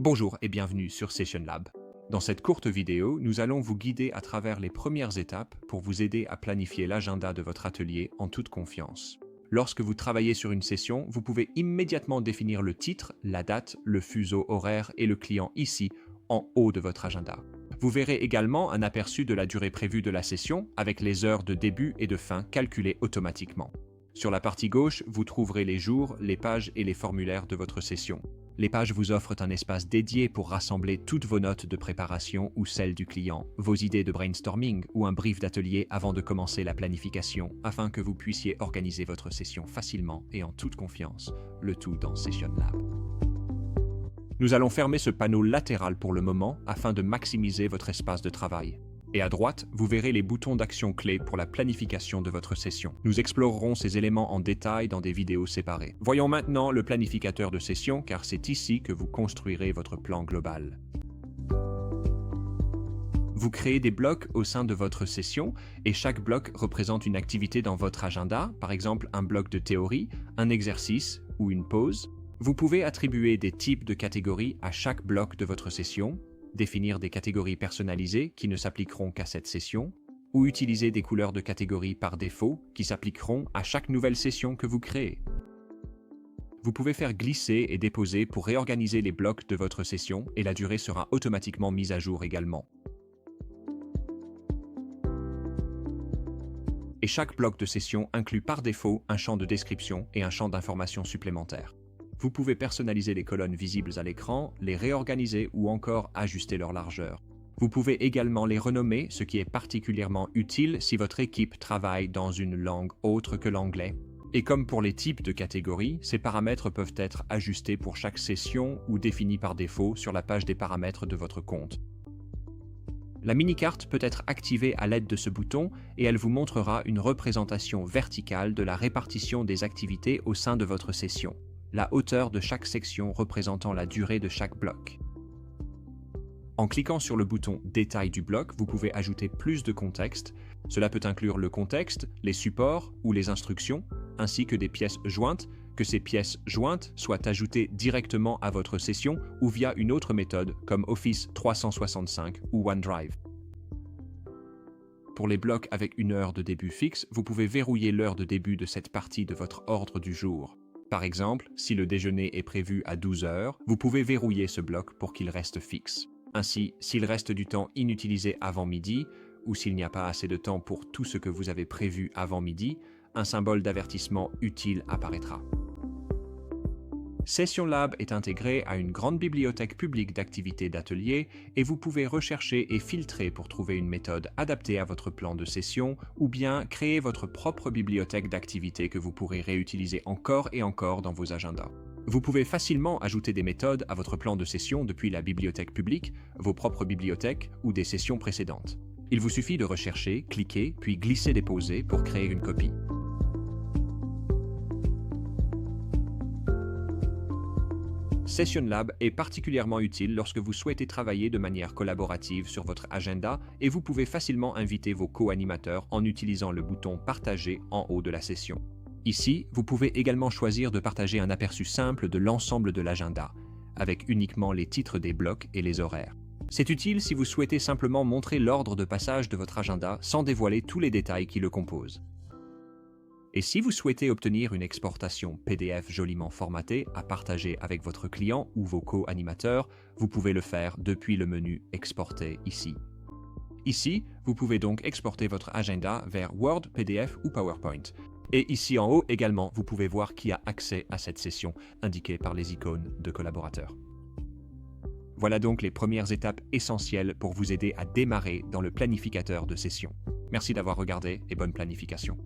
Bonjour et bienvenue sur Session Lab. Dans cette courte vidéo, nous allons vous guider à travers les premières étapes pour vous aider à planifier l'agenda de votre atelier en toute confiance. Lorsque vous travaillez sur une session, vous pouvez immédiatement définir le titre, la date, le fuseau horaire et le client ici, en haut de votre agenda. Vous verrez également un aperçu de la durée prévue de la session avec les heures de début et de fin calculées automatiquement. Sur la partie gauche, vous trouverez les jours, les pages et les formulaires de votre session. Les pages vous offrent un espace dédié pour rassembler toutes vos notes de préparation ou celles du client, vos idées de brainstorming ou un brief d'atelier avant de commencer la planification, afin que vous puissiez organiser votre session facilement et en toute confiance, le tout dans Session Lab. Nous allons fermer ce panneau latéral pour le moment afin de maximiser votre espace de travail. Et à droite, vous verrez les boutons d'action clés pour la planification de votre session. Nous explorerons ces éléments en détail dans des vidéos séparées. Voyons maintenant le planificateur de session, car c'est ici que vous construirez votre plan global. Vous créez des blocs au sein de votre session, et chaque bloc représente une activité dans votre agenda, par exemple un bloc de théorie, un exercice ou une pause. Vous pouvez attribuer des types de catégories à chaque bloc de votre session, définir des catégories personnalisées qui ne s'appliqueront qu'à cette session, ou utiliser des couleurs de catégories par défaut qui s'appliqueront à chaque nouvelle session que vous créez. Vous pouvez faire glisser et déposer pour réorganiser les blocs de votre session et la durée sera automatiquement mise à jour également. Et chaque bloc de session inclut par défaut un champ de description et un champ d'information supplémentaire. Vous pouvez personnaliser les colonnes visibles à l'écran, les réorganiser ou encore ajuster leur largeur. Vous pouvez également les renommer, ce qui est particulièrement utile si votre équipe travaille dans une langue autre que l'anglais. Et comme pour les types de catégories, ces paramètres peuvent être ajustés pour chaque session ou définis par défaut sur la page des paramètres de votre compte. La mini-carte peut être activée à l'aide de ce bouton et elle vous montrera une représentation verticale de la répartition des activités au sein de votre session, la hauteur de chaque section représentant la durée de chaque bloc. En cliquant sur le bouton « Détail du bloc », vous pouvez ajouter plus de contexte. Cela peut inclure le contexte, les supports ou les instructions, ainsi que des pièces jointes, que ces pièces jointes soient ajoutées directement à votre session ou via une autre méthode comme Office 365 ou OneDrive. Pour les blocs avec une heure de début fixe, vous pouvez verrouiller l'heure de début de cette partie de votre ordre du jour. Par exemple, si le déjeuner est prévu à 12 heures, vous pouvez verrouiller ce bloc pour qu'il reste fixe. Ainsi, s'il reste du temps inutilisé avant midi, ou s'il n'y a pas assez de temps pour tout ce que vous avez prévu avant midi, un symbole d'avertissement utile apparaîtra. Session Lab est intégré à une grande bibliothèque publique d'activités d'atelier et vous pouvez rechercher et filtrer pour trouver une méthode adaptée à votre plan de session ou bien créer votre propre bibliothèque d'activités que vous pourrez réutiliser encore et encore dans vos agendas. Vous pouvez facilement ajouter des méthodes à votre plan de session depuis la bibliothèque publique, vos propres bibliothèques ou des sessions précédentes. Il vous suffit de rechercher, cliquer, puis glisser-déposer pour créer une copie. Session Lab est particulièrement utile lorsque vous souhaitez travailler de manière collaborative sur votre agenda et vous pouvez facilement inviter vos co-animateurs en utilisant le bouton « Partager » en haut de la session. Ici, vous pouvez également choisir de partager un aperçu simple de l'ensemble de l'agenda, avec uniquement les titres des blocs et les horaires. C'est utile si vous souhaitez simplement montrer l'ordre de passage de votre agenda sans dévoiler tous les détails qui le composent. Et si vous souhaitez obtenir une exportation PDF joliment formatée à partager avec votre client ou vos co-animateurs, vous pouvez le faire depuis le menu « Exporter » ici. Ici, vous pouvez donc exporter votre agenda vers Word, PDF ou PowerPoint. Et ici en haut également, vous pouvez voir qui a accès à cette session, indiquée par les icônes de collaborateurs. Voilà donc les premières étapes essentielles pour vous aider à démarrer dans le planificateur de session. Merci d'avoir regardé et bonne planification.